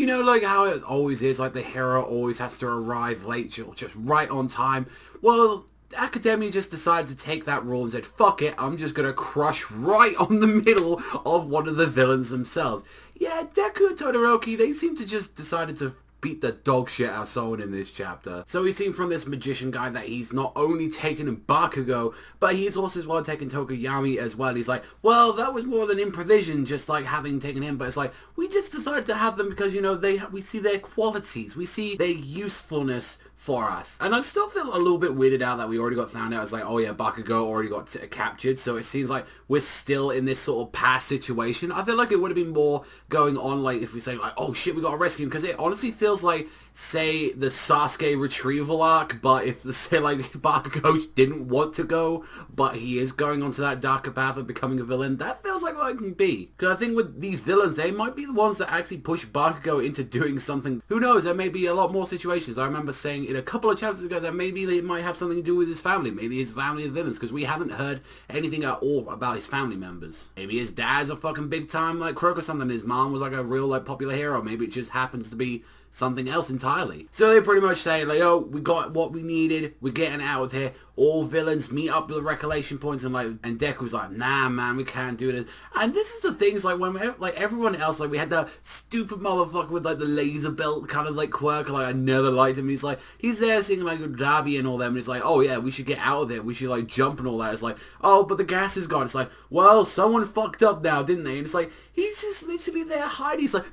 know, like how it always is, like the hero always has to arrive late or just right on time. Well, Academia just decided to take that rule and said, fuck it, I'm just gonna crush right on the middle of one of the villains themselves. Yeah, Deku and Todoroki, they seem to just decided to beat the dog shit out of someone in this chapter. So we've seen from this magician guy that he's not only taken in Bakugo, but he's also as well taken Tokoyami as well. He's like, well, that was more than improvision, just like having taken him, but it's like, we just decided to have them because, you know, we see their qualities, we see their usefulness for us. And I still feel a little bit weirded out that we already got found out. It's like, oh yeah, Bakugo already got captured, so it seems like we're still in this sort of past situation. I feel like it would have been more going on, like, if we say, like, oh shit, we got to rescue him, because it honestly feels like, say, the Sasuke retrieval arc, but if, say, like, Bakugo didn't want to go, but he is going onto that darker path of becoming a villain, that feels like what it can be. Because I think with these villains, they might be the ones that actually push Bakugo into doing something. Who knows, there may be a lot more situations. I remember saying in a couple of chapters ago that maybe they might have something to do with his family. Maybe his family is villains, because we haven't heard anything at all about his family members. Maybe his dad's a fucking big time, like, crook or something. His mom was like a real, like, popular hero. Maybe it just happens to be something else entirely. So they pretty much say, like, oh, we got what we needed, we're getting out of here, all villains meet up with the recollection points, and Deku's like, nah man, we can't do this. And this is the things, like, when like everyone else, like, we had that stupid motherfucker with like the laser belt kind of like quirk, like I never liked him. He's there singing like Dabi and all them, and it's like, oh yeah, we should get out of there, we should like jump and all that. It's like, oh, but the gas is gone. It's like, well, someone fucked up now, didn't they? And it's like, he's just literally there hiding. He's like,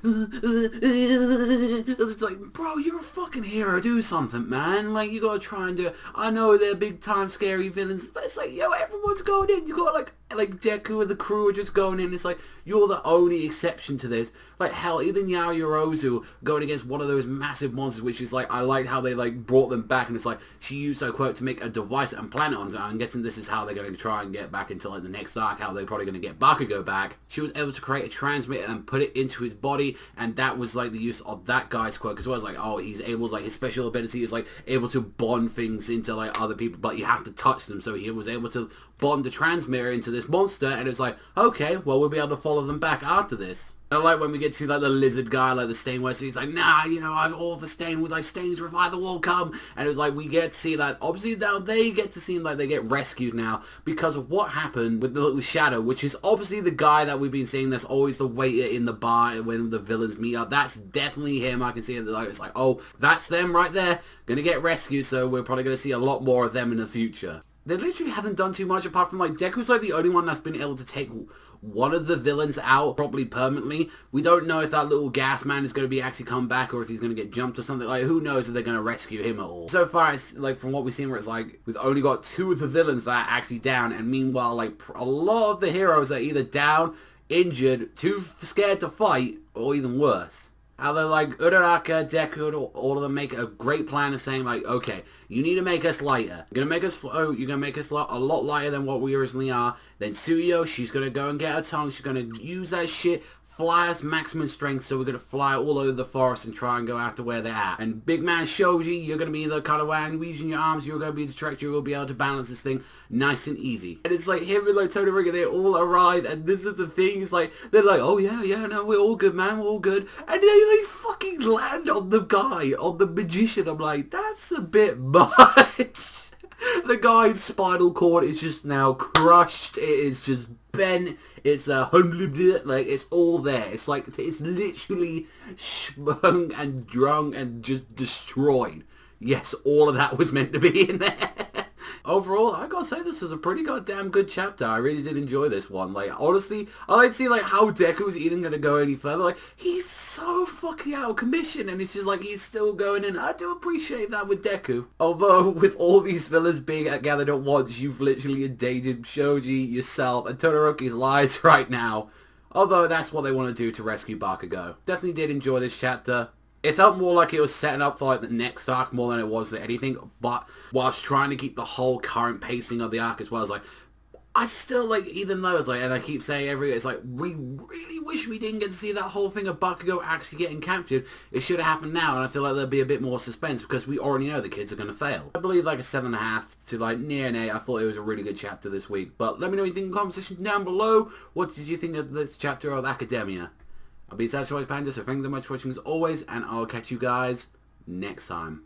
it's like, bro, you're a fucking hero. Do something, man. Like, you gotta try and do it. I know they're big time scary villains, but it's like, yo, everyone's going in. You got like Deku and the crew are just going in. It's like, you're the only exception to this. Like, hell, even Yao Yorozu going against one of those massive monsters, which is like, I liked how they like brought them back, and it's like, she used her quirk to make a device and plant it on. So I'm guessing this is how they're going to try and get back into like the next arc, how they're probably going to get Bakugo back. She was able to create a transmitter and put it into his body, and that was like the use of that guy's quirk as well. It's like, oh, he's able, like, his special ability is like able to bond things into like other people, but you have to touch them. So he was able to bond the transmitter into this monster, and it's like, okay, well, we'll be able to follow them back after this. I like when we get to like the lizard guy, like the stain where he's like, nah, you know, I've all the stain with like stains revive the will come, and it's like we get to see that obviously now they get to see like they get rescued now because of what happened with the little shadow, which is obviously the guy that we've been seeing that's always the waiter in the bar when the villains meet up. That's definitely him. I can see it. Like, it's like, oh, that's them right there, gonna get rescued. So we're probably gonna see a lot more of them in the future. They literally haven't done too much apart from like Deku's like the only one that's been able to take one of the villains out probably permanently. We don't know if that little gas man is going to be actually come back or if he's going to get jumped or something. Like, who knows if they're going to rescue him at all. So far, it's like from what we've seen where it's like we've only got 2 of the villains that are actually down, and meanwhile like a lot of the heroes are either down, injured, too scared to fight, or even worse. How they're like, Uraraka, Deku, all of them make a great plan of saying like, okay, you need to make us lighter. You're gonna make us a lot lighter than what we originally are. Then Suyo, she's gonna go and get her tongue. She's gonna use that shit, fly us maximum strength, so we're gonna fly all over the forest and try and go after where they're at. And big man Shoji, you're gonna be the kind of one using your arms. You're gonna be the director. You'll be able to balance this thing nice and easy. And it's like him and like Todoroki, they all arrive, and this is the thing. It's like they're like, oh yeah, no, we're all good, man, we're all good. And they fucking land on the guy, on the magician. I'm like, that's a bit much. The guy's spinal cord is just now crushed. It is just bent. It's like it's all there. It's like it's literally sprung and drunk and just destroyed. Yes, all of that was meant to be in there. Overall, I gotta say this was a pretty goddamn good chapter. I really did enjoy this one. Like, honestly, I like to see like how Deku's even gonna go any further. Like, he's so fucking out of commission, and it's just like he's still going in. I do appreciate that with Deku. Although, with all these villains being gathered at once, you've literally endangered Shoji, yourself, and Todoroki's lives right now. Although, that's what they want to do to rescue Bakugo. Definitely did enjoy this chapter. It felt more like it was setting up for like the next arc more than it was anything, but whilst trying to keep the whole current pacing of the arc as well, as like, I still like, even though it's like, and I keep saying it's like, we really wish we didn't get to see that whole thing of Bakugo actually getting captured. It should have happened now, and I feel like there'd be a bit more suspense because we already know the kids are going to fail. I believe like a 7.5 to like near an 8. I thought it was a really good chapter this week, but let me know what you think in the comment section down below. What did you think of this chapter of Academia? I'll be Savagezweipanda, so thank you very much for watching as always, and I'll catch you guys next time.